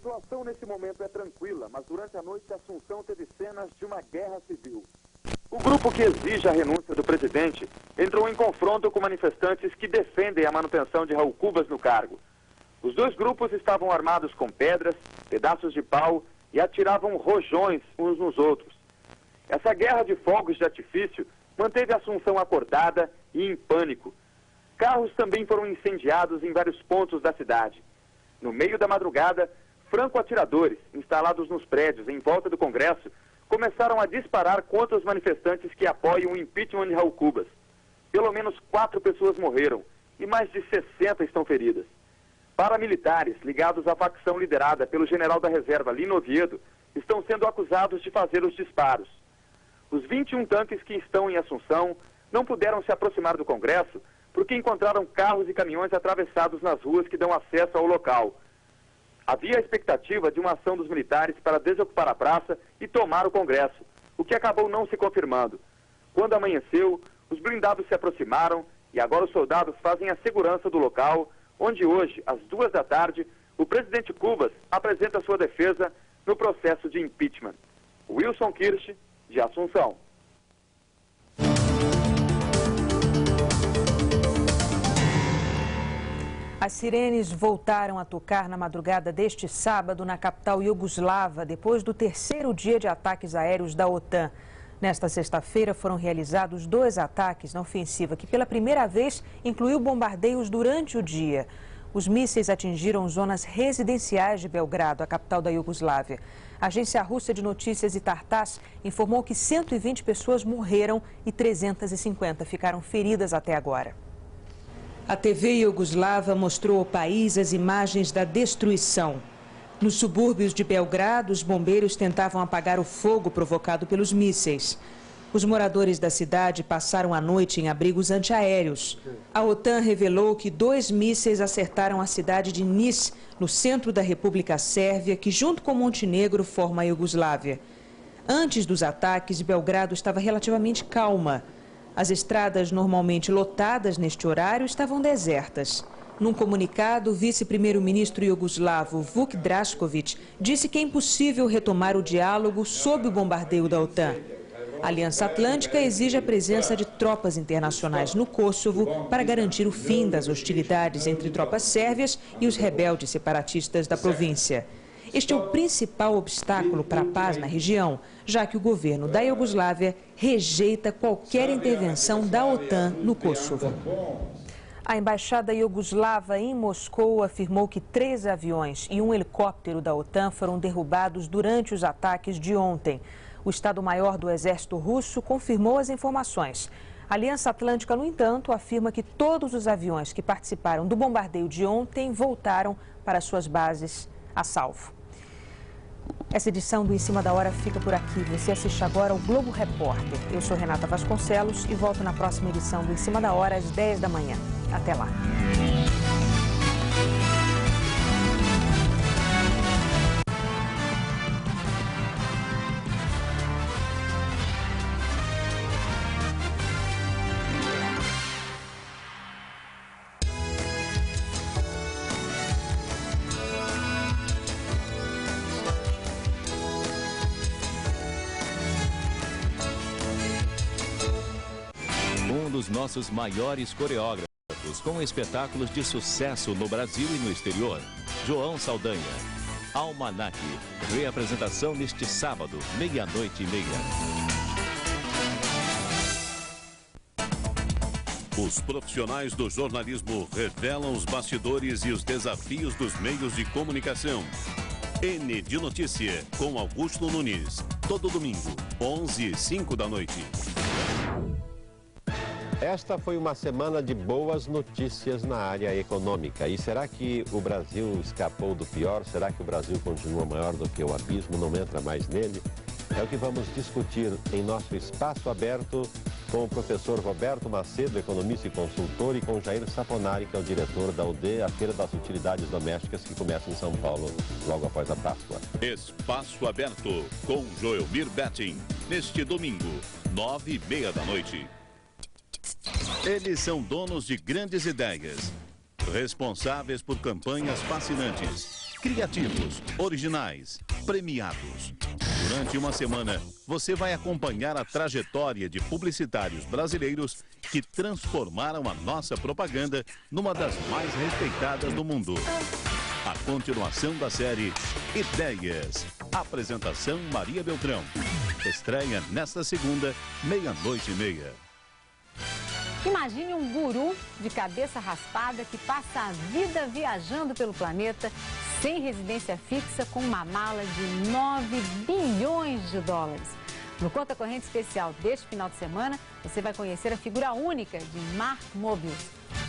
situação nesse momento é tranquila, mas durante a noite Assunção teve cenas de uma guerra civil. O grupo que exige a renúncia do presidente entrou em confronto com manifestantes que defendem a manutenção de Raul Cubas no cargo. Os dois grupos estavam armados com pedras, pedaços de pau e atiravam rojões uns nos outros. Essa guerra de fogos de artifício manteve Assunção acordada e em pânico. Carros também foram incendiados em vários pontos da cidade. No meio da madrugada, franco-atiradores, instalados nos prédios em volta do Congresso, começaram a disparar contra os manifestantes que apoiam o impeachment de Raul Cubas. Pelo menos 4 pessoas morreram e mais de 60 estão feridas. Paramilitares ligados à facção liderada pelo general da reserva Lino Oviedo estão sendo acusados de fazer os disparos. Os 21 tanques que estão em Assunção não puderam se aproximar do Congresso porque encontraram carros e caminhões atravessados nas ruas que dão acesso ao local. Havia a expectativa de uma ação dos militares para desocupar a praça e tomar o Congresso, o que acabou não se confirmando. Quando amanheceu, os blindados se aproximaram e agora os soldados fazem a segurança do local, onde hoje, às 2 da tarde, o presidente Cubas apresenta sua defesa no processo de impeachment. Wilson Kirsch, de Assunção. As sirenes voltaram a tocar na madrugada deste sábado na capital iugoslava, depois do 3º dia de ataques aéreos da OTAN. Nesta sexta-feira foram realizados 2 ataques na ofensiva, que pela primeira vez incluiu bombardeios durante o dia. Os mísseis atingiram zonas residenciais de Belgrado, a capital da Iugoslávia. A agência russa de notícias Itartas informou que 120 pessoas morreram e 350 ficaram feridas até agora. A TV iugoslava mostrou ao país as imagens da destruição. Nos subúrbios de Belgrado, os bombeiros tentavam apagar o fogo provocado pelos mísseis. Os moradores da cidade passaram a noite em abrigos antiaéreos. A OTAN revelou que 2 mísseis acertaram a cidade de Nis, no centro da República Sérvia, que junto com Montenegro forma a Iugoslávia. Antes dos ataques, Belgrado estava relativamente calma. As estradas normalmente lotadas neste horário estavam desertas. Num comunicado, o vice-primeiro-ministro iugoslavo Vuk Drašković disse que é impossível retomar o diálogo sob o bombardeio da OTAN. A Aliança Atlântica exige a presença de tropas internacionais no Kosovo para garantir o fim das hostilidades entre tropas sérvias e os rebeldes separatistas da província. Este é o principal obstáculo para a paz na região, já que o governo da Iugoslávia rejeita qualquer intervenção da OTAN no Kosovo. A embaixada iugoslava em Moscou afirmou que 3 aviões e um helicóptero da OTAN foram derrubados durante os ataques de ontem. O Estado-Maior do Exército Russo confirmou as informações. A Aliança Atlântica, no entanto, afirma que todos os aviões que participaram do bombardeio de ontem voltaram para suas bases a salvo. Essa edição do Em Cima da Hora fica por aqui. Você assiste agora ao Globo Repórter. Eu sou Renata Vasconcelos e volto na próxima edição do Em Cima da Hora às 10 da manhã. Até lá. Dos nossos maiores coreógrafos, com espetáculos de sucesso no Brasil e no exterior, João Saldanha. Almanac, reapresentação neste sábado, 00:30. Os profissionais do jornalismo revelam os bastidores e os desafios dos meios de comunicação. N de Notícia, com Augusto Nunes. Todo domingo, 11:05 da noite. Esta foi uma semana de boas notícias na área econômica. E será que o Brasil escapou do pior? Será que o Brasil continua maior do que o abismo? Não entra mais nele? É o que vamos discutir em nosso espaço aberto com o professor Roberto Macedo, economista e consultor, e com Jair Saponari, que é o diretor da UD, a Feira das Utilidades Domésticas, que começa em São Paulo logo após a Páscoa. Espaço aberto com Joelmir Betting, neste domingo, 9:30 da noite. Eles são donos de grandes ideias, responsáveis por campanhas fascinantes criativos, originais, premiados. Durante uma semana, você vai acompanhar a trajetória de publicitários brasileiros que transformaram a nossa propaganda numa das mais respeitadas do mundo. A continuação da série Ideias. Apresentação Maria Beltrão. Estreia nesta segunda, 00:30. Imagine um guru de cabeça raspada que passa a vida viajando pelo planeta sem residência fixa com uma mala de 9 bilhões de dólares. No Conta Corrente Especial deste final de semana, você vai conhecer a figura única de Mark Mobius,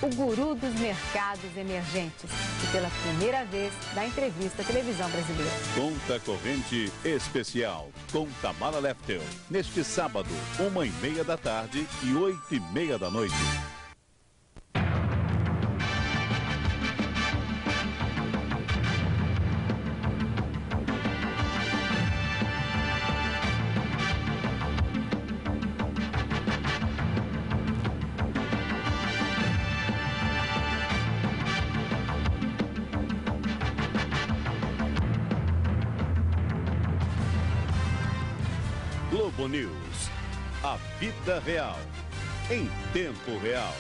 o guru dos mercados emergentes, e pela primeira vez dá entrevista à televisão brasileira. Conta Corrente Especial com Tamara Leftel, neste sábado, 1:30 da tarde e 8:30 da noite. Globo News, a vida real, em tempo real.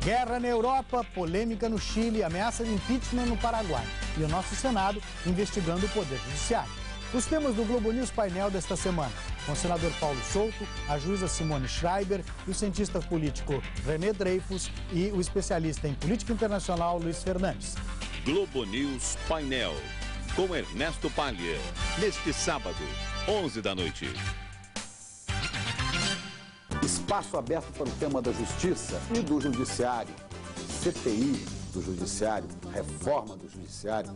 Guerra na Europa, polêmica no Chile, ameaça de impeachment no Paraguai. E o nosso Senado investigando o Poder Judiciário. Os temas do Globo News Painel desta semana, com o senador Paulo Souto, a juíza Simone Schreiber, e o cientista político René Dreyfus e o especialista em política internacional Luiz Fernandes. Globo News Painel, com Ernesto Palha, neste sábado, 11 da noite. Espaço aberto para o tema da justiça e do judiciário, CPI do judiciário, reforma do judiciário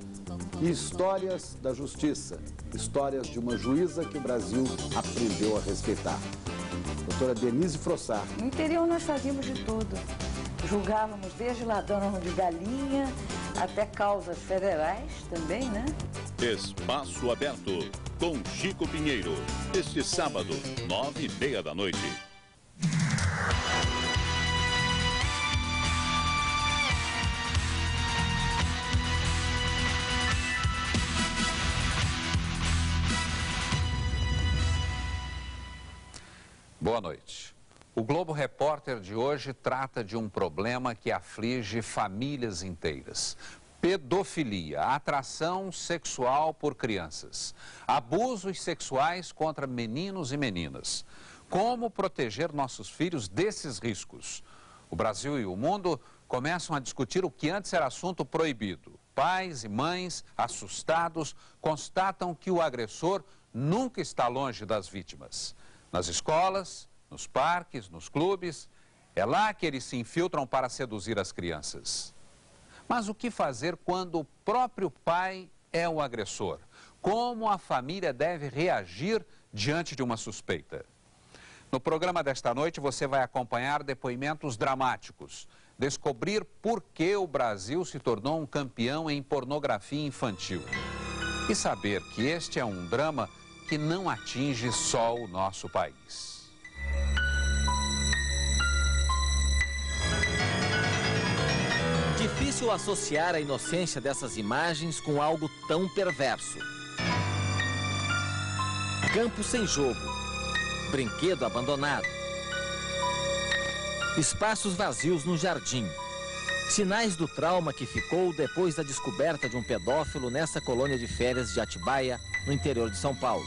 e histórias da justiça, histórias de uma juíza que o Brasil aprendeu a respeitar. Doutora Denise Frossard. No interior nós fazíamos de tudo. Julgávamos desde ladrão de galinha até causas federais também, né? Espaço aberto com Chico Pinheiro, este sábado, 9:30 da noite. Boa noite. O Globo Repórter de hoje trata de um problema que aflige famílias inteiras. Pedofilia, atração sexual por crianças, abusos sexuais contra meninos e meninas. Como proteger nossos filhos desses riscos? O Brasil e o mundo começam a discutir o que antes era assunto proibido. Pais e mães, assustados, constatam que o agressor nunca está longe das vítimas. Nas escolas, nos parques, nos clubes, é lá que eles se infiltram para seduzir as crianças. Mas o que fazer quando o próprio pai é o agressor? Como a família deve reagir diante de uma suspeita? No programa desta noite você vai acompanhar depoimentos dramáticos, descobrir por que o Brasil se tornou um campeão em pornografia infantil e saber que este é um drama que não atinge só o nosso país. Difícil associar a inocência dessas imagens com algo tão perverso. Campo sem jogo, brinquedo abandonado, espaços vazios no jardim. Sinais do trauma que ficou depois da descoberta de um pedófilo nessa colônia de férias de Atibaia, no interior de São Paulo.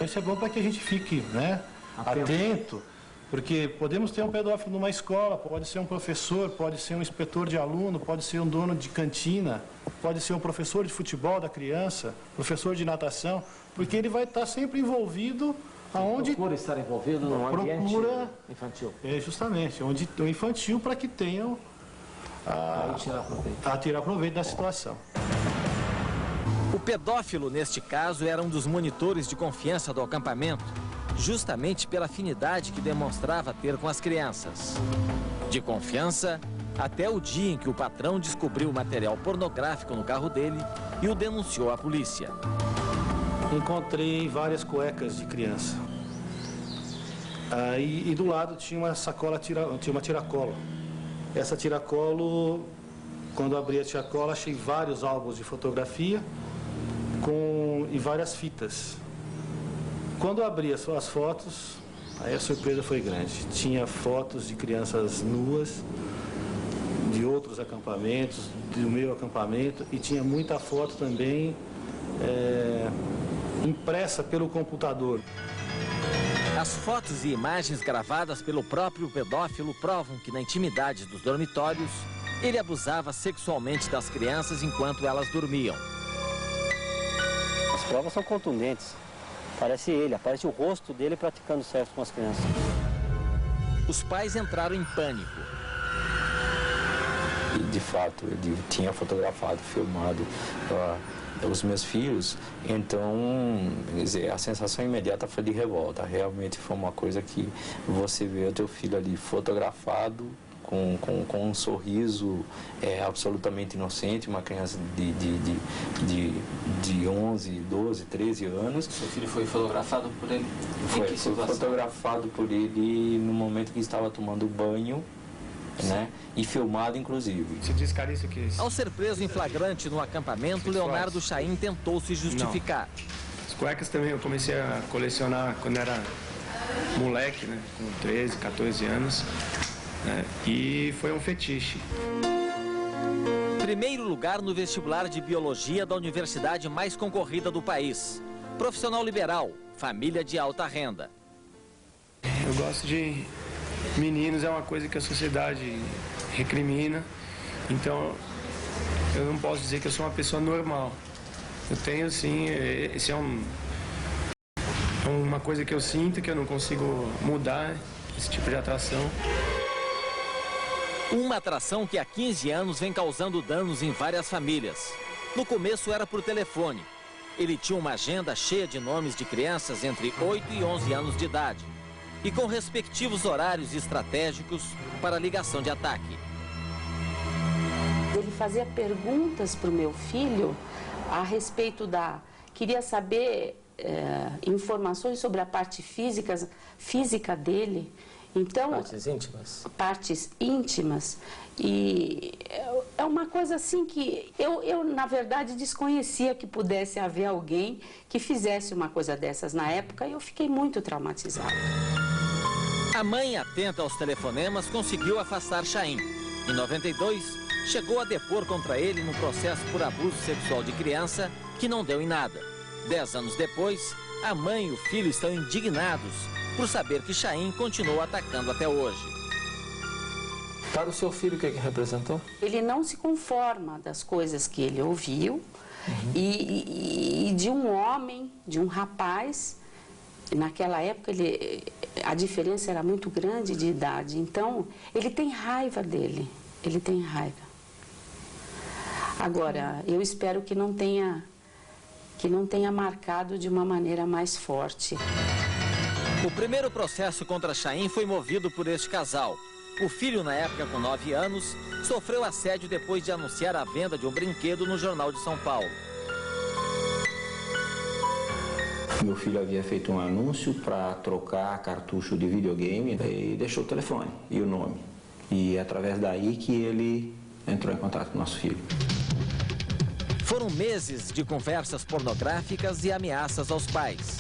Isso é bom para que a gente fique, né, atento, porque podemos ter um pedófilo numa escola, pode ser um professor, pode ser um inspetor de aluno, pode ser um dono de cantina, pode ser um professor de futebol da criança, professor de natação, porque ele vai estar sempre envolvido aonde... Procura estar envolvido num ambiente infantil. É, justamente, onde o infantil para que tenham a tirar proveito da situação. O pedófilo, neste caso, era um dos monitores de confiança do acampamento, justamente pela afinidade que demonstrava ter com as crianças. De confiança, até o dia em que o patrão descobriu material pornográfico no carro dele e o denunciou à polícia. Encontrei várias cuecas de criança. E do lado tinha uma sacola, tinha uma tiracolo. Essa tiracolo, quando eu abri a tiracolo, achei vários álbuns de fotografia e várias fitas. Quando eu abri as fotos, aí a surpresa foi grande. Tinha fotos de crianças nuas, de outros acampamentos, do meu acampamento, e tinha muita foto também impressa pelo computador. As fotos e imagens gravadas pelo próprio pedófilo provam que na intimidade dos dormitórios, ele abusava sexualmente das crianças enquanto elas dormiam. As provas são contundentes. Aparece o rosto dele praticando sexo com as crianças. Os pais entraram em pânico. E de fato, ele tinha fotografado, filmado os meus filhos, então, quer dizer, a sensação imediata foi de revolta. Realmente foi uma coisa que você vê o teu filho ali fotografado, com um sorriso absolutamente inocente, uma criança de 11, 12, 13 anos. Seu filho foi fotografado por ele? Foi fotografado por ele no momento que estava tomando banho, né? E filmado, inclusive. Você diz, Carício, que... Ao ser preso em flagrante no acampamento, Leonardo Chaim tentou se justificar. Não. As cuecas também eu comecei a colecionar quando era moleque, né? Com 13, 14 anos. Né? E foi um fetiche. Primeiro lugar no vestibular de biologia da universidade mais concorrida do país. Profissional liberal, família de alta renda. Eu gosto de meninos, é uma coisa que a sociedade recrimina, então eu não posso dizer que eu sou uma pessoa normal. Eu tenho, sim, esse é uma coisa que eu sinto, que eu não consigo mudar, esse tipo de atração. Uma atração que há 15 anos vem causando danos em várias famílias. No começo era por telefone. Ele tinha uma agenda cheia de nomes de crianças entre 8 e 11 anos de idade. E com respectivos horários estratégicos para ligação de ataque. Ele fazia perguntas para o meu filho a respeito queria saber informações sobre a parte física dele. Então, partes íntimas? Partes íntimas. E é uma coisa assim que eu, na verdade, desconhecia que pudesse haver alguém que fizesse uma coisa dessas na época e eu fiquei muito traumatizada. A mãe, atenta aos telefonemas, conseguiu afastar Chaim. Em 92, chegou a depor contra ele num processo por abuso sexual de criança que não deu em nada. 10 anos depois, a mãe e o filho estão indignados por saber que Chaim continuou atacando até hoje. Para o seu filho, o que representou? Ele não se conforma das coisas que ele ouviu e de um homem, de um rapaz. Naquela época, a diferença era muito grande de idade, então ele tem raiva dele, ele tem raiva. Agora, eu espero que não tenha marcado de uma maneira mais forte. O primeiro processo contra Chaim foi movido por este casal. O filho, na época com 9 anos, sofreu assédio depois de anunciar a venda de um brinquedo no Jornal de São Paulo. Meu filho havia feito um anúncio para trocar cartucho de videogame e deixou o telefone e o nome. E é através daí que ele entrou em contato com o nosso filho. Foram meses de conversas pornográficas e ameaças aos pais.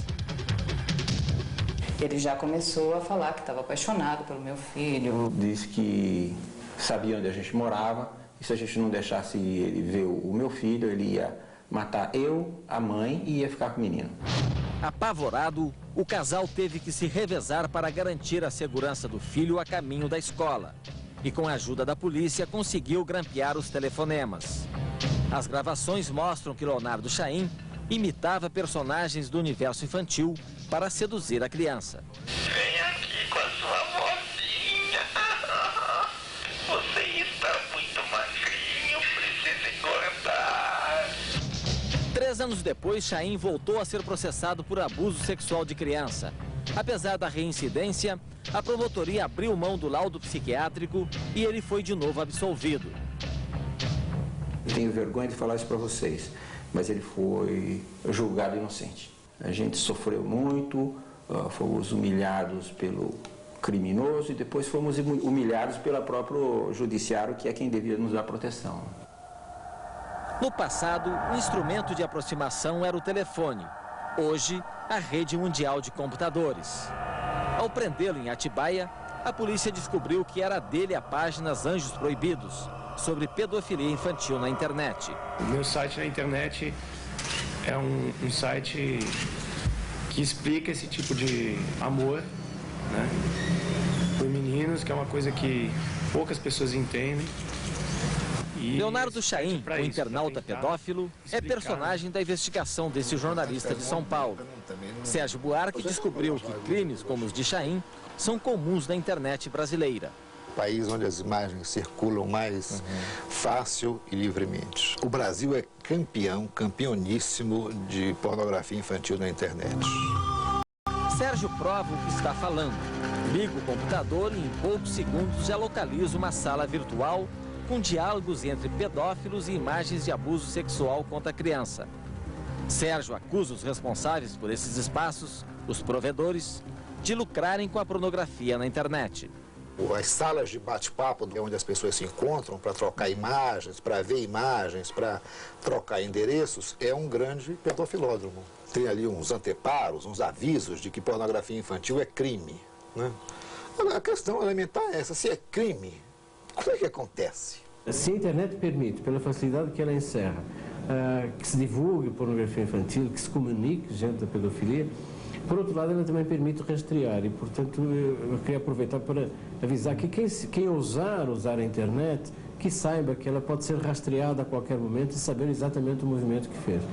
Ele já começou a falar que estava apaixonado pelo meu filho. Disse que sabia onde a gente morava e se a gente não deixasse ele ver o meu filho, ele ia matar eu, a mãe e ia ficar com o menino. Apavorado, o casal teve que se revezar para garantir a segurança do filho a caminho da escola. E com a ajuda da polícia conseguiu grampear os telefonemas. As gravações mostram que Leonardo Chaim imitava personagens do universo infantil para seduzir a criança. Vem aqui com a sua vozinha. Você está muito magrinho, precisa engordar. 3 anos depois, Chaim voltou a ser processado por abuso sexual de criança. Apesar da reincidência, a promotoria abriu mão do laudo psiquiátrico e ele foi de novo absolvido. Eu tenho vergonha de falar isso para vocês, mas ele foi julgado inocente. A gente sofreu muito, fomos humilhados pelo criminoso e depois fomos humilhados pelo próprio judiciário, que é quem devia nos dar proteção. No passado, o instrumento de aproximação era o telefone. Hoje, a rede mundial de computadores. Ao prendê-lo em Atibaia, a polícia descobriu que era dele a página Anjos Proibidos, sobre pedofilia infantil na internet. O meu site na internet é um site que explica esse tipo de amor, né, por meninos, que é uma coisa que poucas pessoas entendem. Leonardo Chaim, o internauta pedófilo, é personagem da investigação desse jornalista de São Paulo. Sérgio Buarque descobriu que crimes como os de Chaim são comuns na internet brasileira. País onde as imagens circulam mais fácil e livremente. O Brasil é campeoníssimo de pornografia infantil na internet. Sérgio prova o que está falando. Liga o computador e em poucos segundos já localiza uma sala virtual com diálogos entre pedófilos e imagens de abuso sexual contra a criança. Sérgio acusa os responsáveis por esses espaços, os provedores, de lucrarem com a pornografia na internet. As salas de bate-papo, onde as pessoas se encontram para trocar imagens, para ver imagens, para trocar endereços, é um grande pedofilódromo. Tem ali uns anteparos, uns avisos de que pornografia infantil é crime, né? A questão elementar é essa: se é crime, como é que acontece? Se a internet permite, pela facilidade que ela encerra, que se divulgue pornografia infantil, que se comunique gente da pedofilia, por outro lado, ela também permite rastrear e, portanto, eu queria aproveitar para avisar que quem ousar usar a internet, que saiba que ela pode ser rastreada a qualquer momento e saber exatamente o movimento que fez.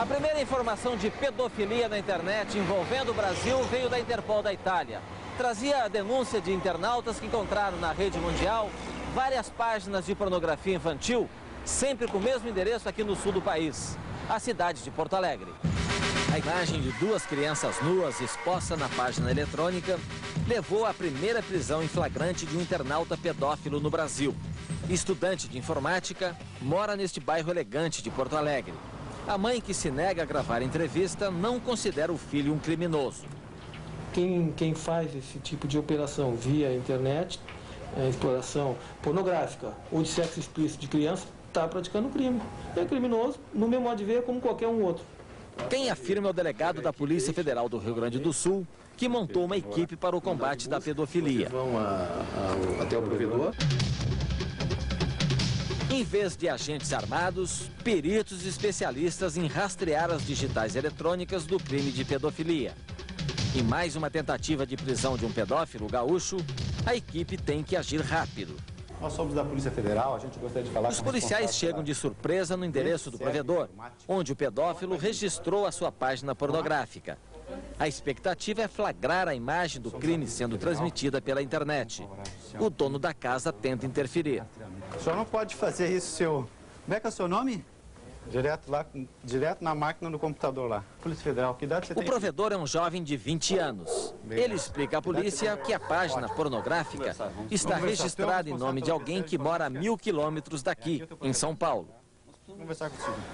A primeira informação de pedofilia na internet envolvendo o Brasil veio da Interpol da Itália. Trazia a denúncia de internautas que encontraram na rede mundial várias páginas de pornografia infantil, sempre com o mesmo endereço aqui no sul do país, a cidade de Porto Alegre. A imagem de duas crianças nuas exposta na página eletrônica levou à primeira prisão em flagrante de um internauta pedófilo no Brasil. Estudante de informática, mora neste bairro elegante de Porto Alegre. A mãe, que se nega a gravar a entrevista, não considera o filho um criminoso. Quem faz esse tipo de operação via internet, exploração pornográfica ou de sexo explícito de criança, está praticando crime. É criminoso, no meu modo de ver, como qualquer um outro. Quem afirma é o delegado da Polícia Federal do Rio Grande do Sul, que montou uma equipe para o combate da pedofilia. Vão até o provedor. Em vez de agentes armados, peritos especialistas em rastrear as digitais eletrônicas do crime de pedofilia. Em mais uma tentativa de prisão de um pedófilo gaúcho, a equipe tem que agir rápido. Nós somos da Polícia Federal, a gente gostaria de falar... Os policiais chegam de surpresa no endereço do provedor, onde o pedófilo registrou a sua página pornográfica. A expectativa é flagrar a imagem do crime sendo transmitida pela internet. O dono da casa tenta interferir. O senhor não pode fazer isso, seu... Como é que é o seu nome? Direto na máquina do computador lá. Polícia Federal, que idade você tem? O provedor é um jovem de 20 anos. Ele explica à polícia que a página pornográfica está registrada em nome de alguém que mora a 1000 quilômetros daqui, em São Paulo.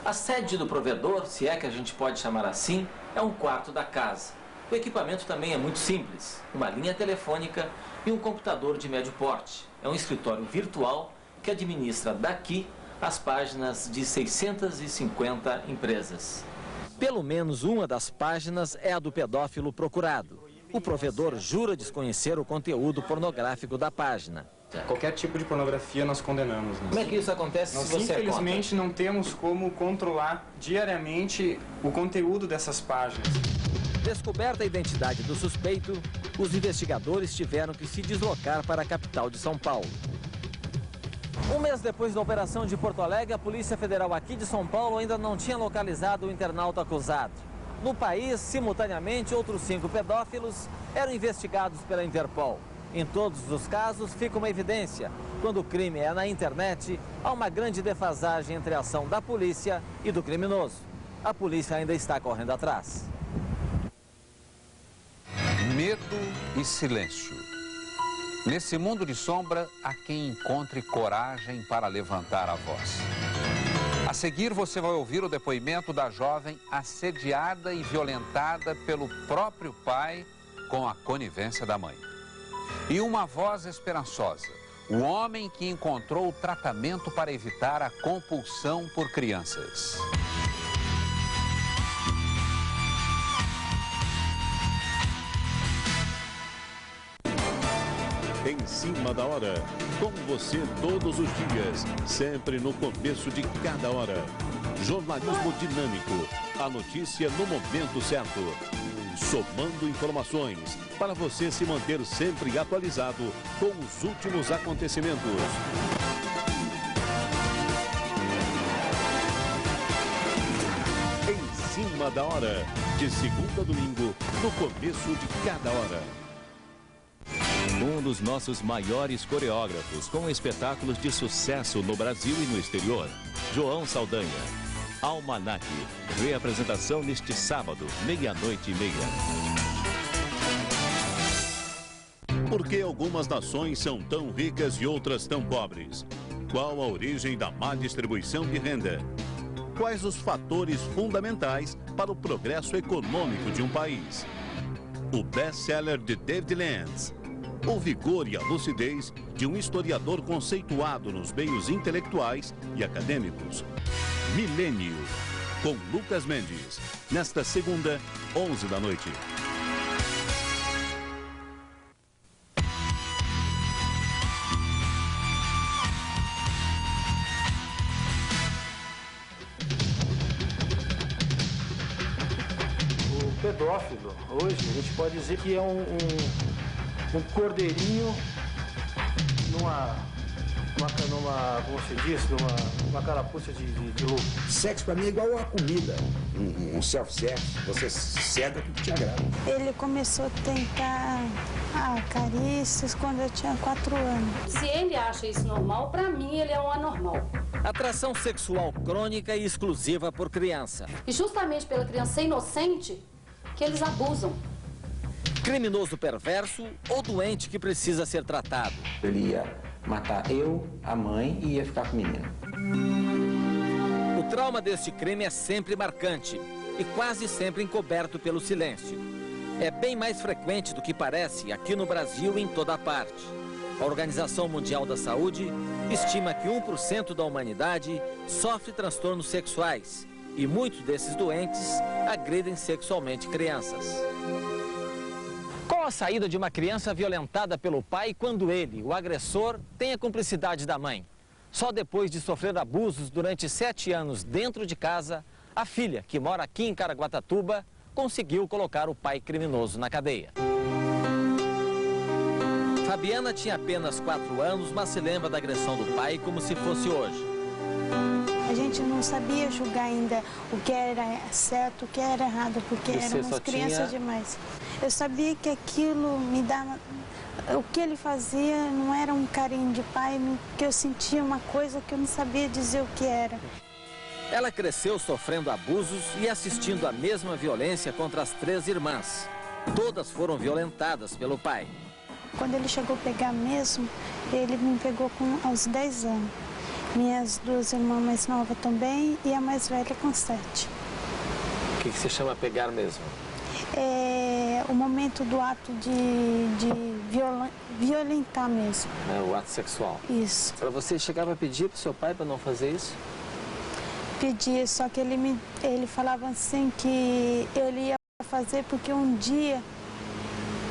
A sede do provedor, se é que a gente pode chamar assim, é um quarto da casa. O equipamento também é muito simples. Uma linha telefônica e um computador de médio porte. É um escritório virtual que administra daqui as páginas de 650 empresas. Pelo menos uma das páginas é a do pedófilo procurado. O provedor jura desconhecer o conteúdo pornográfico da página. Qualquer tipo de pornografia nós condenamos. Né? Como é que isso acontece se você infelizmente não temos como controlar diariamente o conteúdo dessas páginas. Descoberta a identidade do suspeito, os investigadores tiveram que se deslocar para a capital de São Paulo. Um mês depois da operação de Porto Alegre, a Polícia Federal aqui de São Paulo ainda não tinha localizado o internauta acusado. No país, simultaneamente, outros 5 pedófilos eram investigados pela Interpol. Em todos os casos, fica uma evidência: quando o crime é na internet, há uma grande defasagem entre a ação da polícia e do criminoso. A polícia ainda está correndo atrás. Medo e silêncio. Nesse mundo de sombra, há quem encontre coragem para levantar a voz. A seguir, você vai ouvir o depoimento da jovem assediada e violentada pelo próprio pai com a conivência da mãe. E uma voz esperançosa, o homem que encontrou o tratamento para evitar a compulsão por crianças. Em cima da hora, com você todos os dias, sempre no começo de cada hora. Jornalismo dinâmico, a notícia no momento certo. Somando informações para você se manter sempre atualizado com os últimos acontecimentos. Em cima da hora, de segunda a domingo, no começo de cada hora. Um dos nossos maiores coreógrafos, com espetáculos de sucesso no Brasil e no exterior, João Saldanha. Almanac, reapresentação neste sábado, 00:30. Por que algumas nações são tão ricas e outras tão pobres? Qual a origem da má distribuição de renda? Quais os fatores fundamentais para o progresso econômico de um país? O best-seller de David Lenz. O vigor e a lucidez de um historiador conceituado nos meios intelectuais e acadêmicos. Milênio, com Lucas Mendes, nesta segunda, 11h. O pedófilo, hoje, a gente pode dizer que é um cordeirinho como se diz, numa carapuça de lobo. Sexo pra mim é igual a comida, um self-service, você cede o que te agrada. Ele começou a tentar carícias quando eu tinha 4 anos. Se ele acha isso normal, pra mim ele é um anormal. Atração sexual crônica e exclusiva por criança. E justamente pela criança ser inocente, que eles abusam. Criminoso perverso ou doente que precisa ser tratado. Ele ia matar eu, a mãe e ia ficar com o menino. O trauma deste crime é sempre marcante e quase sempre encoberto pelo silêncio. É bem mais frequente do que parece aqui no Brasil e em toda parte. A Organização Mundial da Saúde estima que 1% da humanidade sofre transtornos sexuais e muitos desses doentes agredem sexualmente crianças. Qual a saída de uma criança violentada pelo pai quando ele, o agressor, tem a cumplicidade da mãe? Só depois de sofrer abusos durante 7 anos dentro de casa, a filha, que mora aqui em Caraguatatuba, conseguiu colocar o pai criminoso na cadeia. Fabiana tinha apenas 4 anos, mas se lembra da agressão do pai como se fosse hoje. A gente não sabia julgar ainda o que era certo, o que era errado, porque éramos crianças demais. Eu sabia que aquilo me dava... O que ele fazia não era um carinho de pai, que eu sentia uma coisa que eu não sabia dizer o que era. Ela cresceu sofrendo abusos e assistindo à mesma violência contra as 3 irmãs. Todas foram violentadas pelo pai. Quando ele chegou a pegar mesmo, ele me pegou aos 10 anos. Minhas 2 irmãs mais novas também e a mais velha com 7. O que você chama pegar mesmo? É o momento do ato de violentar mesmo. É o ato sexual? Isso. Para você chegava a pedir para o seu pai para não fazer isso? Pedia, só que ele falava assim que eu ia fazer porque um dia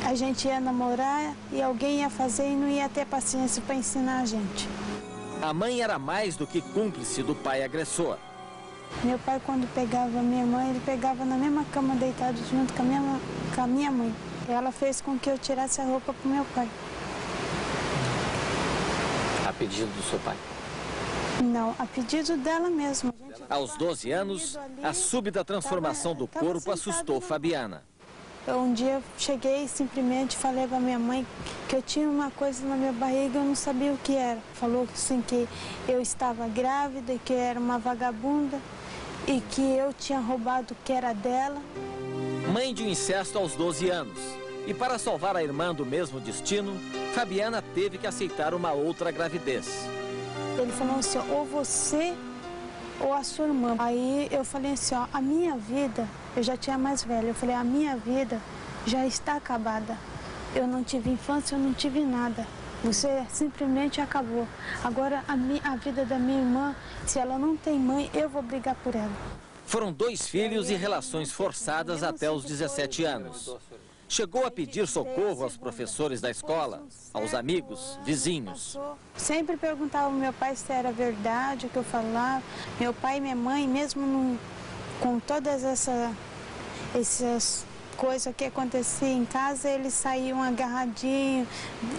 a gente ia namorar e alguém ia fazer e não ia ter paciência para ensinar a gente. A mãe era mais do que cúmplice do pai agressor. Meu pai, quando pegava minha mãe, ele pegava na mesma cama deitado junto com a minha mãe. Ela fez com que eu tirasse a roupa pro meu pai. A pedido do seu pai? Não, a pedido dela mesma. Aos 12 anos, a súbita transformação do corpo assustou Fabiana. Um dia cheguei e simplesmente falei para minha mãe que eu tinha uma coisa na minha barriga e eu não sabia o que era. Falou assim que eu estava grávida e que eu era uma vagabunda e que eu tinha roubado o que era dela. Mãe de um incesto aos 12 anos. E para salvar a irmã do mesmo destino, Fabiana teve que aceitar uma outra gravidez. Ele falou assim, ou você ou a sua irmã. Aí eu falei assim, ó, a minha vida, eu já tinha mais velha, eu falei, a minha vida já está acabada. Eu não tive infância, eu não tive nada. Você simplesmente acabou. Agora a vida da minha irmã, se ela não tem mãe, eu vou brigar por ela. Foram 2 filhos e relações forçadas até os 17 anos. Chegou a pedir socorro aos professores da escola, aos amigos, vizinhos. Sempre perguntava ao meu pai se era verdade o que eu falava. Meu pai e minha mãe, mesmo com todas essas coisas que aconteciam em casa, eles saíam agarradinhos.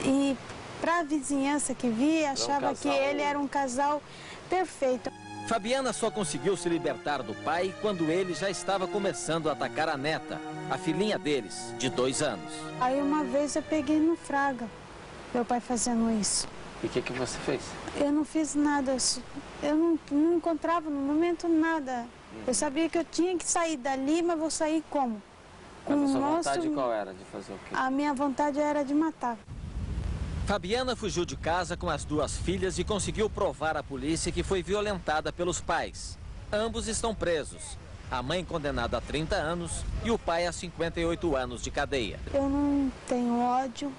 E para a vizinhança que via, achava que ele era um casal perfeito. Fabiana só conseguiu se libertar do pai quando ele já estava começando a atacar a neta, a filhinha deles, de 2 anos. Aí uma vez eu peguei no Fraga, meu pai fazendo isso. E o que você fez? Eu não fiz nada, eu não encontrava no momento nada. Eu sabia que eu tinha que sair dali, mas vou sair como? Mas a sua vontade qual era de fazer o quê? A minha vontade era de matar. Fabiana fugiu de casa com as 2 filhas e conseguiu provar à polícia que foi violentada pelos pais. Ambos estão presos. A mãe condenada a 30 anos e o pai a 58 anos de cadeia. Eu não tenho ódio,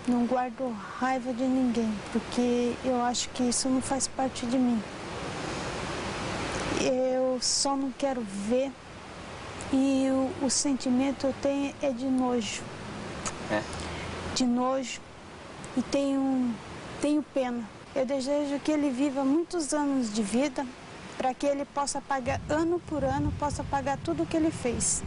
não guardo raiva de ninguém, porque eu acho que isso não faz parte de mim. Eu só não quero ver e o sentimento que eu tenho é de nojo. De nojo. E tenho pena. Eu desejo que ele viva muitos anos de vida, para que ele possa pagar, ano por ano, possa pagar tudo o que ele fez.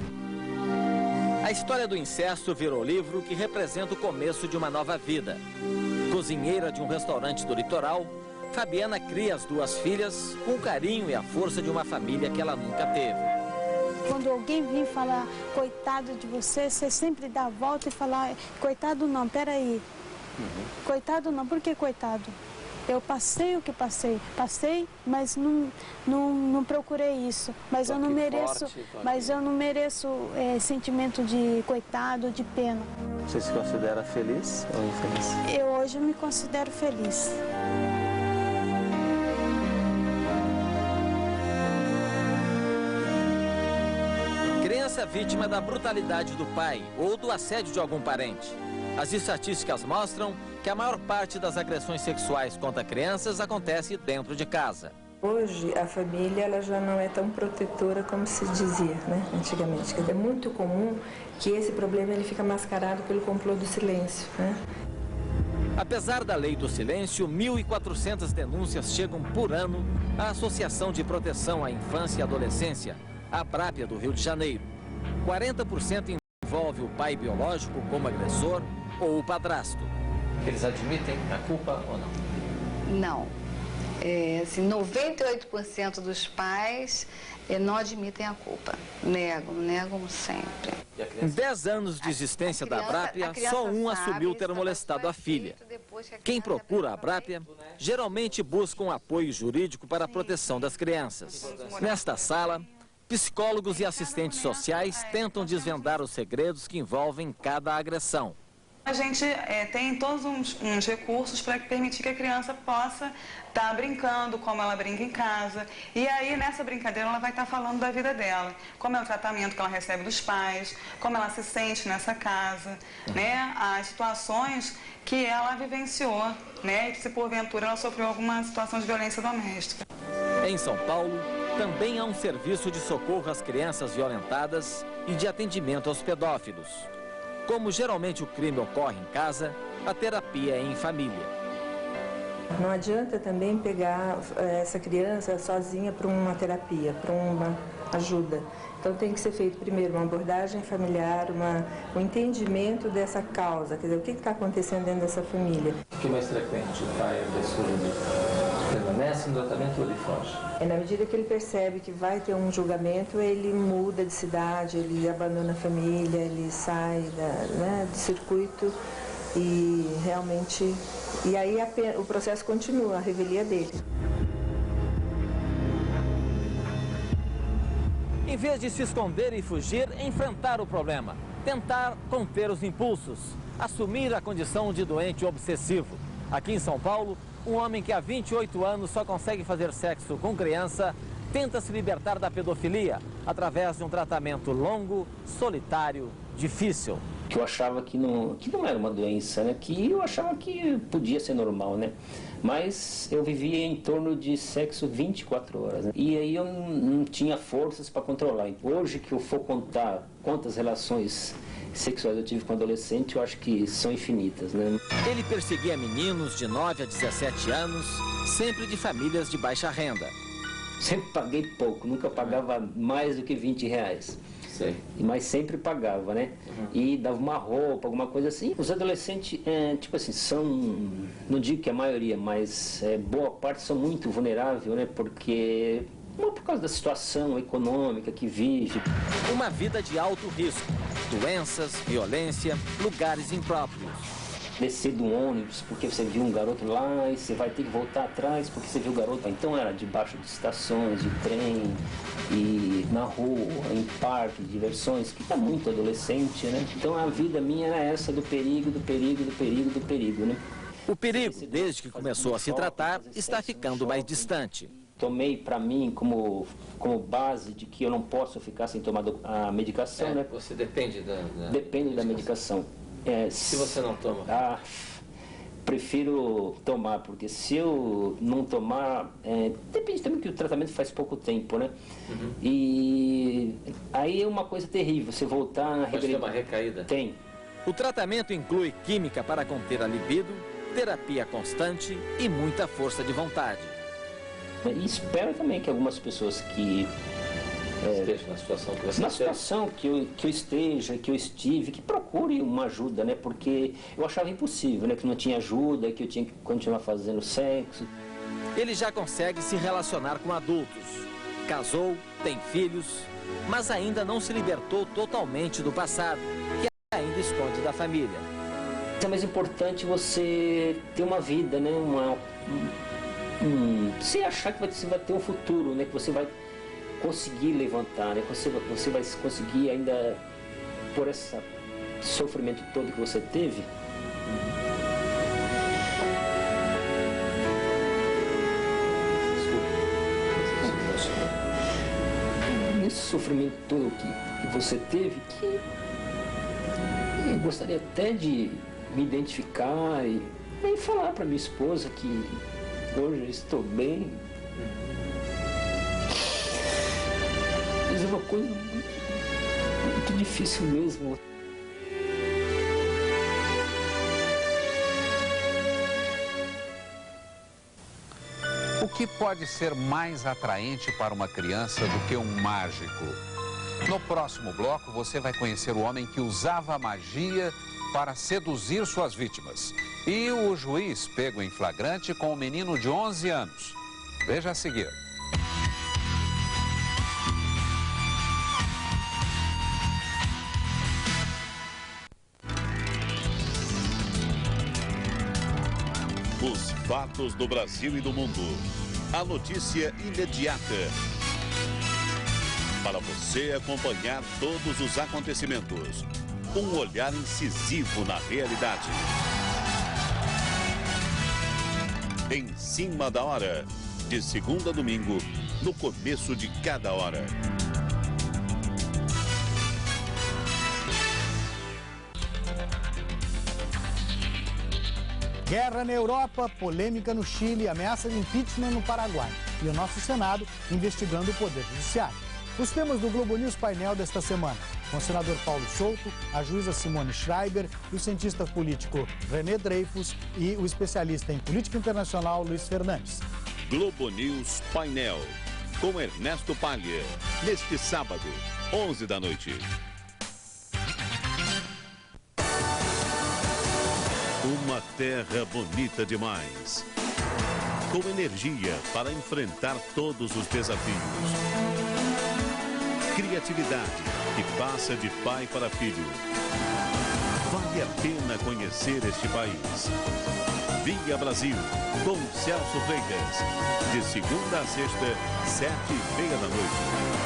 A história do incesto virou livro que representa o começo de uma nova vida. Cozinheira de um restaurante do litoral, Fabiana cria as 2 filhas com o carinho e a força de uma família que ela nunca teve. Quando alguém vir falar, coitado de você, você sempre dá a volta e falar, coitado não, peraí. Coitado não, por que coitado? Eu passei o que passei. Passei, mas não procurei isso. Mas eu não mereço, sentimento de coitado, de pena. Você se considera feliz ou infeliz? Eu hoje me considero feliz. Criança vítima da brutalidade do pai ou do assédio de algum parente. As estatísticas mostram que a maior parte das agressões sexuais contra crianças acontece dentro de casa. Hoje, a família ela já não é tão protetora como se dizia, né, antigamente. É muito comum que esse problema ele fica mascarado pelo complô do silêncio, né? Apesar da lei do silêncio, 1.400 denúncias chegam por ano à Associação de Proteção à Infância e Adolescência, a Abrapia do Rio de Janeiro. 40% envolve o pai biológico como agressor ou o padrasto. Eles admitem a culpa ou não? Não. Assim, 98% dos pais não admitem a culpa. Negam sempre. Em 10 anos de existência da Abrapia, só um assumiu ter molestado a filha. Quem procura a Abrapia geralmente busca um apoio jurídico para a proteção das crianças. Nesta sala, psicólogos e assistentes sociais tentam desvendar os segredos que envolvem cada agressão. A gente tem todos uns recursos para permitir que a criança possa estar brincando como ela brinca em casa. E aí, nessa brincadeira, ela vai estar falando da vida dela. Como é o tratamento que ela recebe dos pais, como ela se sente nessa casa, né? As situações que ela vivenciou, né? E se porventura ela sofreu alguma situação de violência doméstica. Em São Paulo, também há um serviço de socorro às crianças violentadas e de atendimento aos pedófilos. Como geralmente o crime ocorre em casa, a terapia é em família. Não adianta também pegar essa criança sozinha para uma terapia, para uma ajuda. Então tem que ser feito primeiro uma abordagem familiar, um entendimento dessa causa, quer dizer, o que está acontecendo dentro dessa família. O que é mais frequente? O pai permanece no tratamento ou ele foge? Na medida que ele percebe que vai ter um julgamento, ele muda de cidade, ele abandona a família, ele sai do circuito e realmente... E aí o processo continua, a revelia dele. Em vez de se esconder e fugir, enfrentar o problema, tentar conter os impulsos, assumir a condição de doente obsessivo. Aqui em São Paulo, um homem que há 28 anos só consegue fazer sexo com criança tenta se libertar da pedofilia através de um tratamento longo, solitário, difícil. Que eu achava que não era uma doença, né? Que eu achava que podia ser normal, né? Mas eu vivia em torno de sexo 24 horas, né? E aí eu não tinha forças para controlar. Hoje que eu for contar quantas relações sexuais eu tive com adolescente, eu acho que são infinitas, né? Ele perseguia meninos de 9 a 17 anos, sempre de famílias de baixa renda. Sempre paguei pouco, nunca pagava mais do que R$20. Sei. Mas sempre pagava, né? E dava uma roupa, alguma coisa assim. Os adolescentes, tipo assim, são, não digo que a maioria, mas boa parte são muito vulneráveis, né? Porque, por causa da situação econômica que vive. Uma vida de alto risco, doenças, violência, lugares impróprios. Descer do ônibus porque você viu um garoto lá e você vai ter que voltar atrás porque você viu o garoto. Então era debaixo de estações, de trem, e na rua, em parque, de diversões, que tá muito adolescente, né? Então a vida minha era essa do perigo, né? O perigo, desde que começou a se tratar, está ficando mais distante. Tomei para mim como base de que eu não posso ficar sem tomar a medicação, né? Você depende Depende da medicação. Se você não toma? Prefiro tomar, porque se eu não tomar... depende também que o tratamento faz pouco tempo, né? E aí é uma coisa terrível, você voltar a regredir. Pode ter uma recaída? Tem. O tratamento inclui química para conter a libido, terapia constante e muita força de vontade. E espero também que algumas pessoas que... esteja na situação que você na situação que eu esteja, que eu estive, que procure uma ajuda, né? Porque eu achava impossível, né? Que não tinha ajuda, que eu tinha que continuar fazendo sexo. Ele já consegue se relacionar com adultos. Casou, tem filhos, mas ainda não se libertou totalmente do passado, que ainda esconde da família. É mais importante você ter uma vida, né? Você achar que você vai ter um futuro, né? Que você vai conseguir levantar, né? Você vai conseguir ainda, por esse sofrimento todo que você teve, esse sofrimento todo que você teve, que eu gostaria até de me identificar e falar para minha esposa que hoje eu estou bem. Mas é uma coisa muito difícil mesmo. O que pode ser mais atraente para uma criança do que um mágico? No próximo bloco, você vai conhecer o homem que usava a magia para seduzir suas vítimas. E o juiz pego em flagrante com um menino de 11 anos. Veja a seguir. Os fatos do Brasil e do mundo. A notícia imediata. Para você acompanhar todos os acontecimentos. Um olhar incisivo na realidade. Em cima da hora. De segunda a domingo, no começo de cada hora. Guerra na Europa, polêmica no Chile, ameaça de impeachment no Paraguai. E o nosso Senado investigando o Poder Judiciário. Os temas do Globo News Painel desta semana. Com o senador Paulo Souto, a juíza Simone Schreiber, o cientista político René Dreyfus e o especialista em política internacional Luiz Fernandes. Globo News Painel, com Ernesto Palha, neste sábado, 11 da noite. Uma terra bonita demais, com energia para enfrentar todos os desafios. Criatividade que passa de pai para filho. Vale a pena conhecer este país. Via Brasil, com Celso Freitas, de segunda a sexta, 7h30 da noite.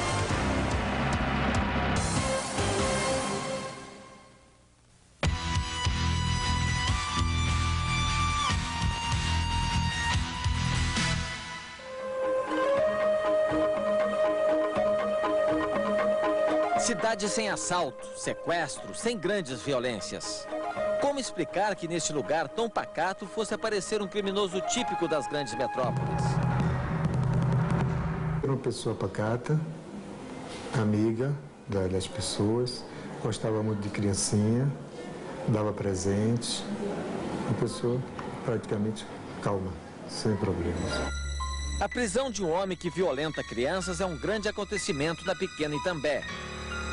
Cidade sem assalto, sequestro, sem grandes violências. Como explicar que neste lugar tão pacato fosse aparecer um criminoso típico das grandes metrópoles? Era uma pessoa pacata, amiga das pessoas, gostava muito de criancinha, dava presentes, uma pessoa praticamente calma, sem problemas. A prisão de um homem que violenta crianças é um grande acontecimento na pequena Itambé.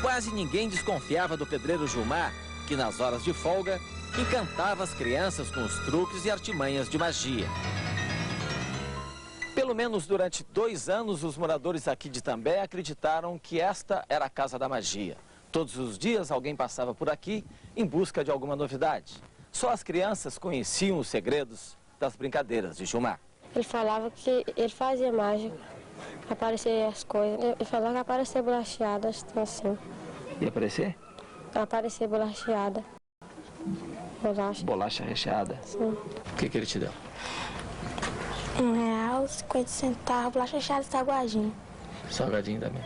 Quase ninguém desconfiava do pedreiro Gilmar, que nas horas de folga encantava as crianças com os truques e artimanhas de magia. Pelo menos durante 2 anos, os moradores aqui de Itambé acreditaram que esta era a casa da magia. Todos os dias alguém passava por aqui em busca de alguma novidade. Só as crianças conheciam os segredos das brincadeiras de Gilmar. Ele falava que ele fazia mágica, aparecer as coisas. Ele falava que aparecia bolacheadas, assim. Ia aparecer? Aparecer bolacheada. Bolacha. Bolacha recheada? Sim. O que ele te deu? R$ 1,50, bolacha recheada e salgadinho. Salgadinho também.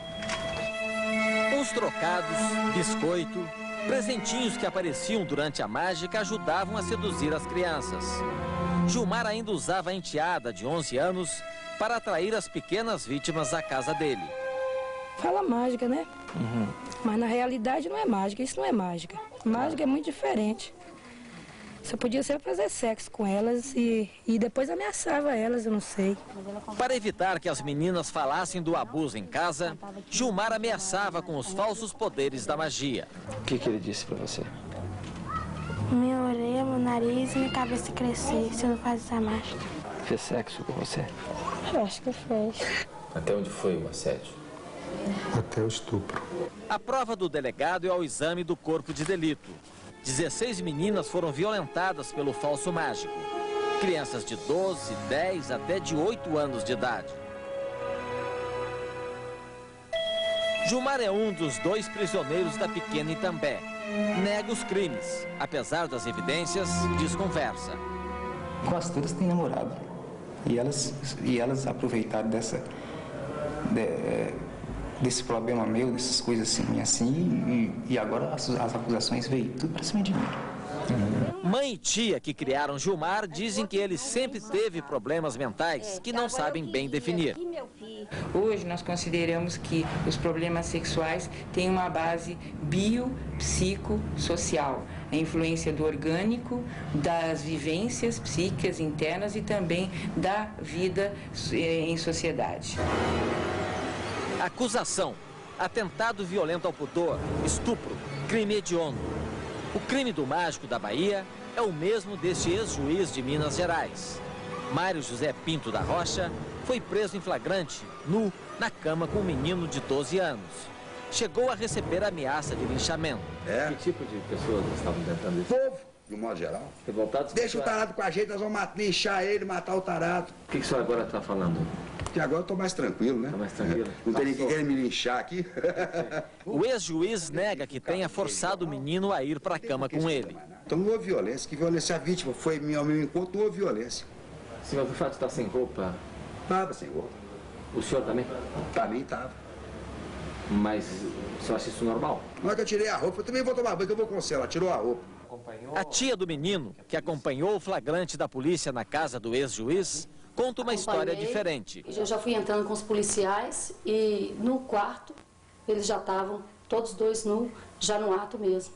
Uns trocados, biscoito, presentinhos que apareciam durante a mágica ajudavam a seduzir as crianças. Gilmar ainda usava a enteada de 11 anos para atrair as pequenas vítimas à casa dele. Fala mágica, né? Mas na realidade não é mágica, isso não é mágica. Mágica é muito diferente. Você podia ser fazer sexo com elas e depois ameaçava elas, eu não sei. Para evitar que as meninas falassem do abuso em casa, Gilmar ameaçava com os falsos poderes da magia. O que ele disse para você? Minha orelha, meu nariz e minha cabeça crescer se eu não fazer essa mágica. Fez sexo com você? Eu acho que fez. Até onde foi o assédio? Até o estupro. A prova do delegado é o exame do corpo de delito. 16 meninas foram violentadas pelo falso mágico. Crianças de 12, 10 até de 8 anos de idade. Gilmar é um dos 2 prisioneiros da pequena Itambé. Nega os crimes. Apesar das evidências, desconversa. Quase todas têm namorado. E elas aproveitaram desse problema meu, dessas coisas assim, e agora as acusações veio tudo para cima de mim. Mãe e tia que criaram Gilmar dizem que ele sempre teve problemas mentais que não sabem bem definir. Hoje nós consideramos que os problemas sexuais têm uma base biopsicossocial, a influência do orgânico, das vivências psíquicas internas e também da vida em sociedade. Acusação, atentado violento ao pudor, estupro, crime hediondo. O crime do mágico da Bahia é o mesmo deste ex-juiz de Minas Gerais. Mário José Pinto da Rocha foi preso em flagrante, nu, na cama com um menino de 12 anos. Chegou a receber ameaça de linchamento. Que tipo de pessoas estavam tentando isso? Povo, de um modo geral. Revoltados? Deixa o tarado com a gente, nós vamos linchar ele, matar o tarado. O que o senhor agora está falando? Que agora eu tô mais tranquilo, né? Tá mais tranquilo. Não tem ninguém querendo me linchar aqui. O ex-juiz nega que tenha forçado o menino a ir para a cama com ele. Então não houve violência. Que violência a vítima foi ao meu encontro, não houve violência. Senhor, o fato de estar sem roupa? Estava sem roupa. O senhor também? Também estava. Mas o senhor acha isso normal? Na hora que eu tirei a roupa, eu também vou tomar banho, que eu vou com você. Ela tirou a roupa. A tia do menino, que acompanhou o flagrante da polícia na casa do ex-juiz, conta uma história diferente. Eu já fui entrando com os policiais e no quarto eles já estavam todos 2 nus, já no ato mesmo.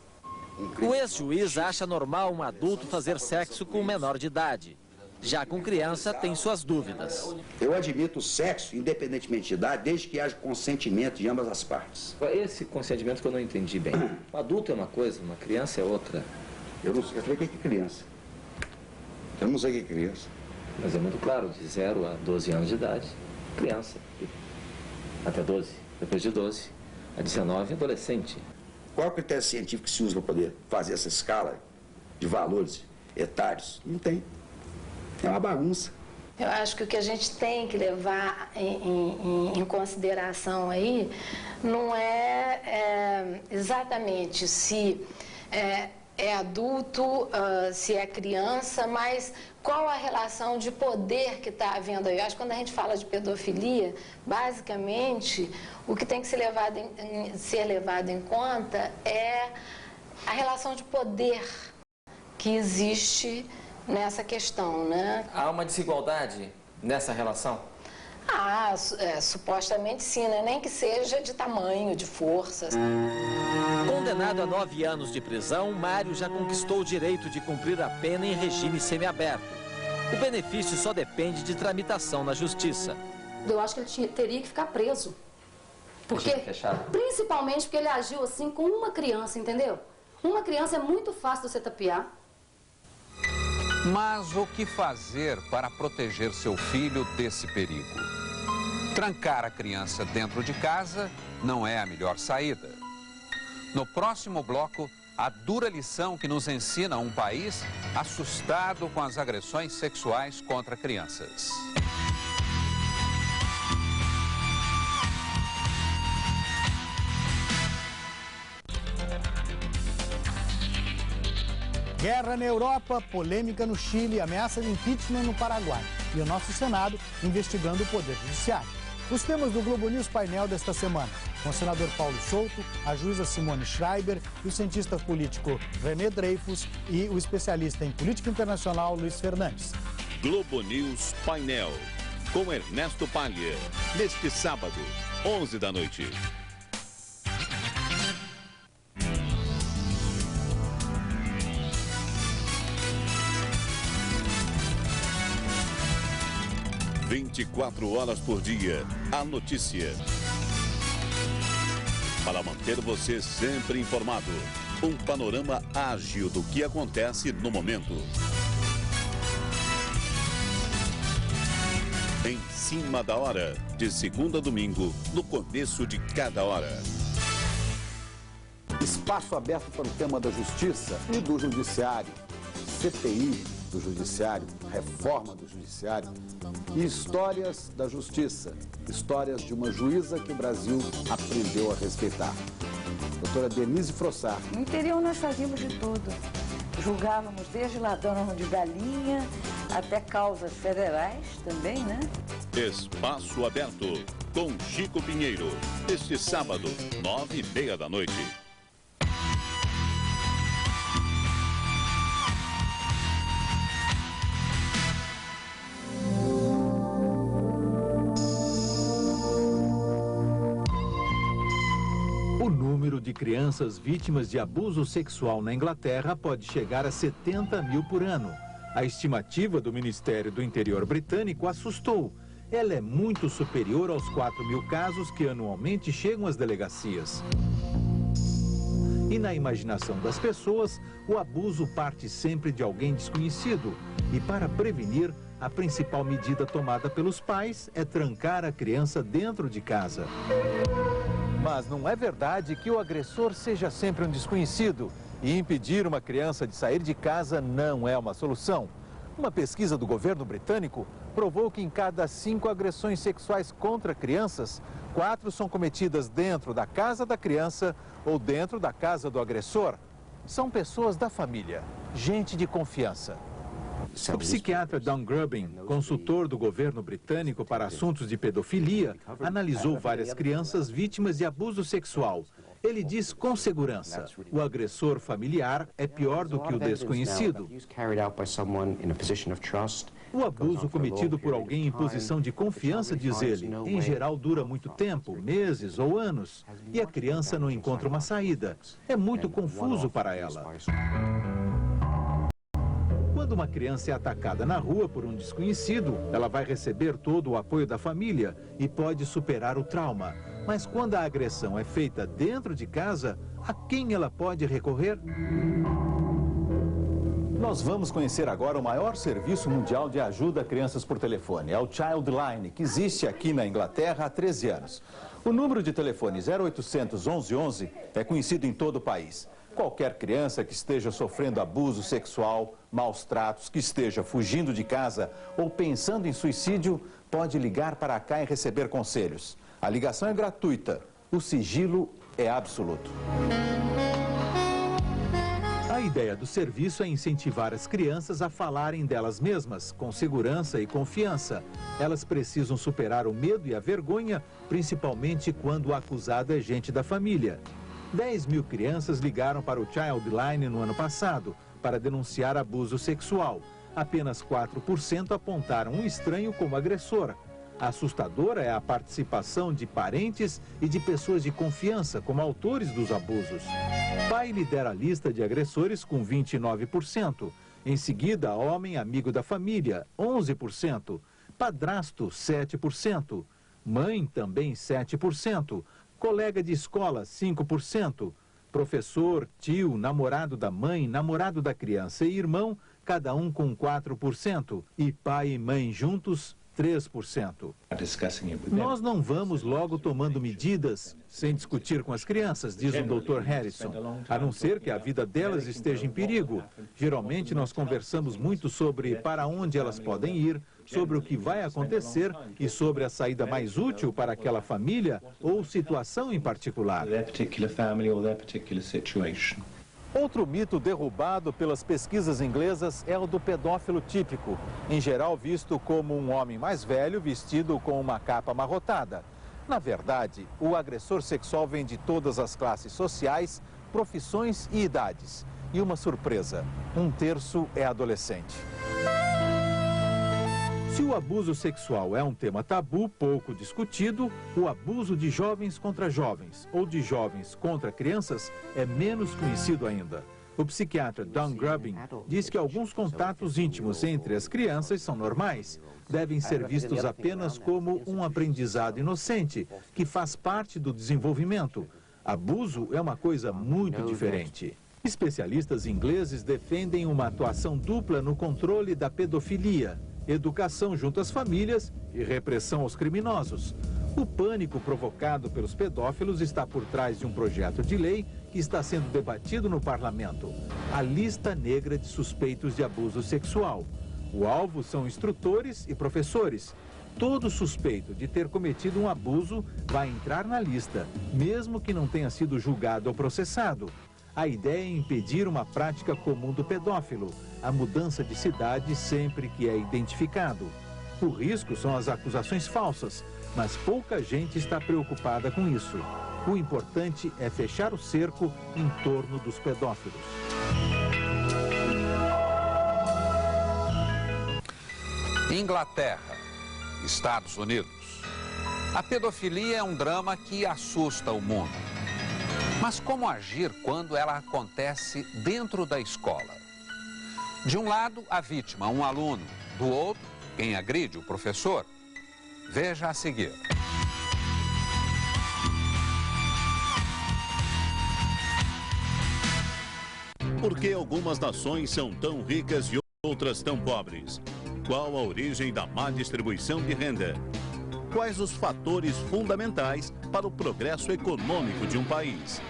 O ex-juiz acha normal um adulto fazer sexo com um menor de idade. Já com criança tem suas dúvidas. Eu admito o sexo, independentemente de idade, desde que haja consentimento de ambas as partes. Esse consentimento que eu não entendi bem. O adulto é uma coisa, uma criança é outra. Eu não sei o que é criança. Eu não sei o que é criança. Mas é muito claro, de 0 a 12 anos de idade, criança. Até 12. Depois de 12 a 19, adolescente. Qual é o critério científico que se usa para poder fazer essa escala de valores etários? Não tem. É uma bagunça. Eu acho que o que a gente tem que levar em consideração aí não é exatamente se é adulto, se é criança, mas qual a relação de poder que está havendo aí? Eu acho que quando a gente fala de pedofilia, basicamente, o que tem que ser levado em conta é a relação de poder que existe nessa questão, né? Há uma desigualdade nessa relação? Supostamente sim, né? Nem que seja de tamanho, de força. Condenado a 9 anos de prisão, Mário já conquistou o direito de cumprir a pena em regime semiaberto. O benefício só depende de tramitação na justiça. Eu acho que ele teria que ficar preso. Principalmente porque ele agiu assim com uma criança, entendeu? Uma criança é muito fácil de você tapear. Mas o que fazer para proteger seu filho desse perigo? Trancar a criança dentro de casa não é a melhor saída. No próximo bloco, a dura lição que nos ensina um país assustado com as agressões sexuais contra crianças. Guerra na Europa, polêmica no Chile, ameaça de impeachment no Paraguai. E o nosso Senado investigando o Poder Judiciário. Os temas do Globo News Painel desta semana, com o senador Paulo Souto, a juíza Simone Schreiber, e o cientista político René Dreyfus e o especialista em política internacional Luiz Fernandes. Globo News Painel, com Ernesto Palha, neste sábado, 11 da noite. "24 horas por dia, a notícia. Para manter você sempre informado, um panorama ágil do que acontece no momento. Em cima da hora, de segunda a domingo, no começo de cada hora. Espaço aberto para o tema da justiça e do judiciário. CPI do judiciário, reforma do judiciário e histórias da justiça, histórias de uma juíza que o Brasil aprendeu a respeitar. Doutora Denise Frossard. No interior nós fazíamos de tudo. Julgávamos desde ladrão de galinha até causas federais também, né? Espaço aberto com Chico Pinheiro, este sábado, 9h30 da noite. O número de crianças vítimas de abuso sexual na Inglaterra pode chegar a 70 mil por ano. A estimativa do Ministério do Interior britânico assustou. Ela é muito superior aos 4 mil casos que anualmente chegam às delegacias. E na imaginação das pessoas, o abuso parte sempre de alguém desconhecido. E para prevenir, a principal medida tomada pelos pais é trancar a criança dentro de casa. Mas não é verdade que o agressor seja sempre um desconhecido. E impedir uma criança de sair de casa não é uma solução. Uma pesquisa do governo britânico provou que em cada 5 agressões sexuais contra crianças, 4 são cometidas dentro da casa da criança ou dentro da casa do agressor. São pessoas da família, gente de confiança. O psiquiatra Don Grubbin, consultor do governo britânico para assuntos de pedofilia, analisou várias crianças vítimas de abuso sexual. Ele diz com segurança, o agressor familiar é pior do que o desconhecido. O abuso cometido por alguém em posição de confiança, diz ele, em geral dura muito tempo, meses ou anos, e a criança não encontra uma saída. É muito confuso para ela. Quando uma criança é atacada na rua por um desconhecido, ela vai receber todo o apoio da família e pode superar o trauma. Mas quando a agressão é feita dentro de casa, a quem ela pode recorrer? Nós vamos conhecer agora o maior serviço mundial de ajuda a crianças por telefone. É o Childline, que existe aqui na Inglaterra há 13 anos. O número de telefone 0800 1111 é conhecido em todo o país. Qualquer criança que esteja sofrendo abuso sexual, maus tratos, que esteja fugindo de casa ou pensando em suicídio, pode ligar para cá e receber conselhos. A ligação é gratuita, o sigilo é absoluto. A ideia do serviço é incentivar as crianças a falarem delas mesmas, com segurança e confiança. Elas precisam superar o medo e a vergonha, principalmente quando o acusado é gente da família. 10 mil crianças ligaram para o Childline no ano passado para denunciar abuso sexual. Apenas 4% apontaram um estranho como agressor. Assustadora é a participação de parentes e de pessoas de confiança como autores dos abusos. Pai lidera a lista de agressores com 29%. Em seguida, homem amigo da família, 11%. Padrasto, 7%. Mãe, também 7%. Colega de escola, 5%. Professor, tio, namorado da mãe, namorado da criança e irmão, cada um com 4%. E pai e mãe juntos, 3%. Nós não vamos logo tomando medidas sem discutir com as crianças, diz o Dr. Harrison, a não ser que a vida delas esteja em perigo. Geralmente nós conversamos muito sobre para onde elas podem ir, sobre o que vai acontecer e sobre a saída mais útil para aquela família ou situação em particular. Outro mito derrubado pelas pesquisas inglesas é o do pedófilo típico, em geral visto como um homem mais velho vestido com uma capa amarrotada. Na verdade, o agressor sexual vem de todas as classes sociais, profissões e idades. E uma surpresa, 1/3 é adolescente. Se o abuso sexual é um tema tabu, pouco discutido, o abuso de jovens contra jovens ou de jovens contra crianças é menos conhecido ainda. O psiquiatra Don Grubbin diz que alguns contatos íntimos entre as crianças são normais, devem ser vistos apenas como um aprendizado inocente, que faz parte do desenvolvimento. Abuso é uma coisa muito diferente. Especialistas ingleses defendem uma atuação dupla no controle da pedofilia. Educação junto às famílias e repressão aos criminosos. O pânico provocado pelos pedófilos está por trás de um projeto de lei que está sendo debatido no parlamento. A lista negra de suspeitos de abuso sexual. O alvo são instrutores e professores. Todo suspeito de ter cometido um abuso vai entrar na lista, mesmo que não tenha sido julgado ou processado. A ideia é impedir uma prática comum do pedófilo, a mudança de cidade sempre que é identificado. O risco são as acusações falsas, mas pouca gente está preocupada com isso. O importante é fechar o cerco em torno dos pedófilos. Inglaterra, Estados Unidos. A pedofilia é um drama que assusta o mundo. Mas como agir quando ela acontece dentro da escola? De um lado, a vítima, um aluno. Do outro, quem agride, o professor. Veja a seguir. Por que algumas nações são tão ricas e outras tão pobres? Qual a origem da má distribuição de renda? Quais os fatores fundamentais para o progresso econômico de um país?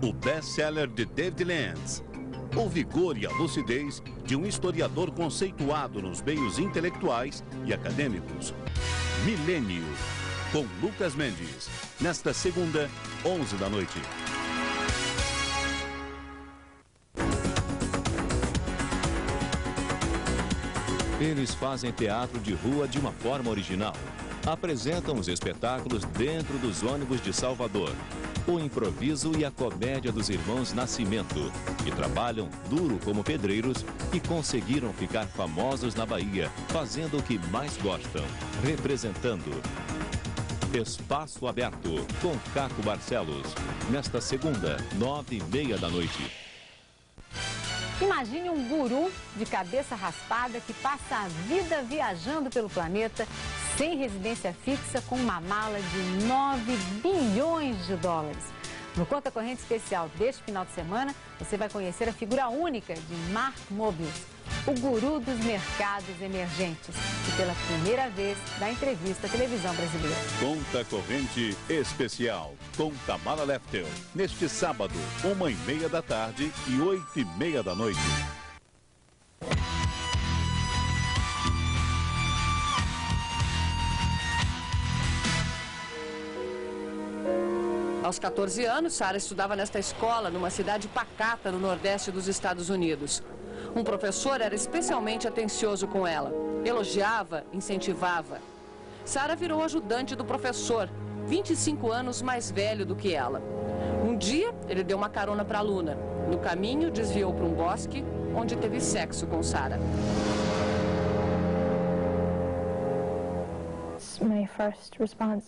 O best-seller de David Lenz. O vigor e a lucidez de um historiador conceituado nos meios intelectuais e acadêmicos. Milênio, com Lucas Mendes. Nesta segunda, 11 da noite. Eles fazem teatro de rua de uma forma original. Apresentam os espetáculos dentro dos ônibus de Salvador. O improviso e a comédia dos irmãos Nascimento, que trabalham duro como pedreiros e conseguiram ficar famosos na Bahia, fazendo o que mais gostam, representando. Espaço Aberto, com Caco Barcelos, nesta segunda, 9h30 da noite. Imagine um guru de cabeça raspada que passa a vida viajando pelo planeta sem residência fixa, com uma mala de 9 bilhões de dólares. No Conta Corrente Especial deste final de semana, você vai conhecer a figura única de Mark Mobius, o guru dos mercados emergentes, que pela primeira vez dá entrevista à televisão brasileira. Conta Corrente Especial, com Tamara Leftel, neste sábado, 1h30 da tarde e 8h30 da noite. Aos 14 anos, Sara estudava nesta escola, numa cidade pacata no nordeste dos Estados Unidos. Um professor era especialmente atencioso com ela. Elogiava, incentivava. Sara virou ajudante do professor, 25 anos mais velho do que ela. Um dia, ele deu uma carona para a aluna. No caminho, desviou para um bosque, onde teve sexo com Sara.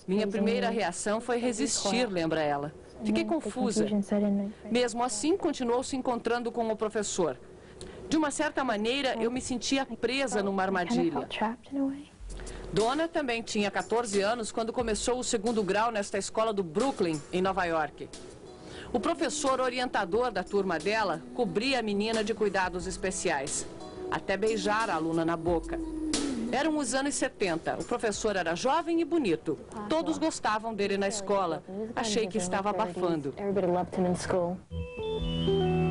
Minha primeira reação foi resistir, lembra ela. Fiquei confusa. Mesmo assim, continuou se encontrando com o professor. De uma certa maneira, eu me sentia presa numa armadilha. Donna também tinha 14 anos quando começou o segundo grau nesta escola do Brooklyn, em Nova York. O professor orientador da turma dela cobria a menina de cuidados especiais, até beijar a aluna na boca. Eram os anos 70, o professor era jovem e bonito. Todos gostavam dele na escola. Achei que estava abafando.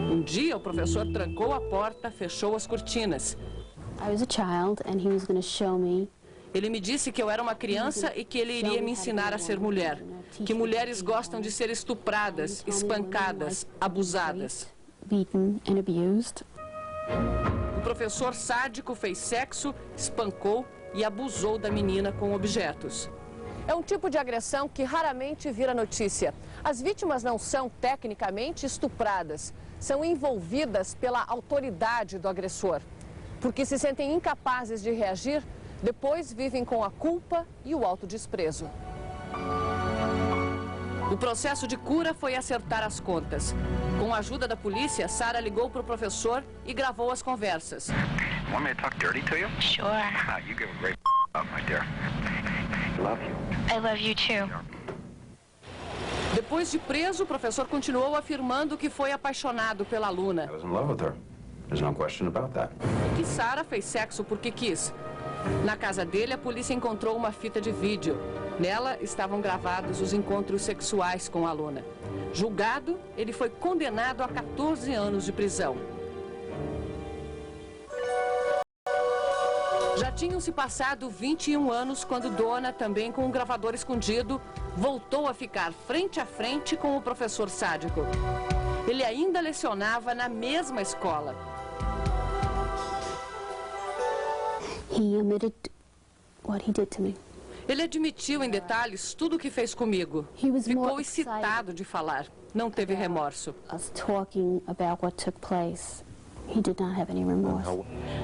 Um dia, o professor trancou a porta, fechou as cortinas. Ele me disse que eu era uma criança e que ele iria me ensinar a ser mulher. Que mulheres gostam de ser estupradas, espancadas, abusadas. O professor sádico fez sexo, espancou e abusou da menina com objetos. É um tipo de agressão que raramente vira notícia. As vítimas não são tecnicamente estupradas, são envolvidas pela autoridade do agressor. Porque se sentem incapazes de reagir, depois vivem com a culpa e o autodesprezo. O processo de cura foi acertar as contas. Com a ajuda da polícia, Sara ligou para o professor e gravou as conversas. Want me to talk dirty to you? Sure. You give a great up, my dear. I love you. I love you too. Depois de preso, o professor continuou afirmando que foi apaixonado pela aluna. I was in love with her. There's no question about that. E que Sara fez sexo porque quis. Na casa dele, a polícia encontrou uma fita de vídeo. Nela estavam gravados os encontros sexuais com a aluna. Julgado, ele foi condenado a 14 anos de prisão. Já tinham se passado 21 anos quando Donna, também com um gravador escondido, voltou a ficar frente a frente com o professor sádico. Ele ainda lecionava na mesma escola. Ele admitiu em detalhes tudo o que fez comigo. Ficou excitado de falar. Não teve remorso.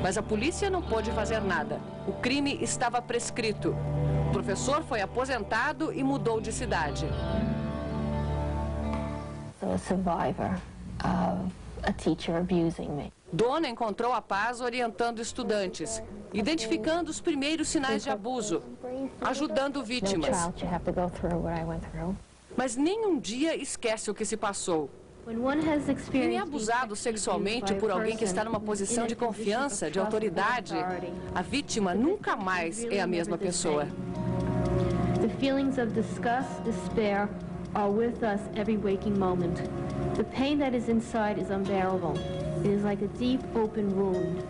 Mas a polícia não pôde fazer nada. O crime estava prescrito. O professor foi aposentado e mudou de cidade. Donna encontrou a paz orientando estudantes, identificando os primeiros sinais de abuso, ajudando vítimas. Mas nem um dia esquece o que se passou. Quem é abusado sexualmente por alguém que está numa posição de confiança, de autoridade, a vítima nunca mais é a mesma pessoa. The feelings of disgust, despair are with us every waking moment. The pain that is inside is unbearable. It is like a deep, open wound.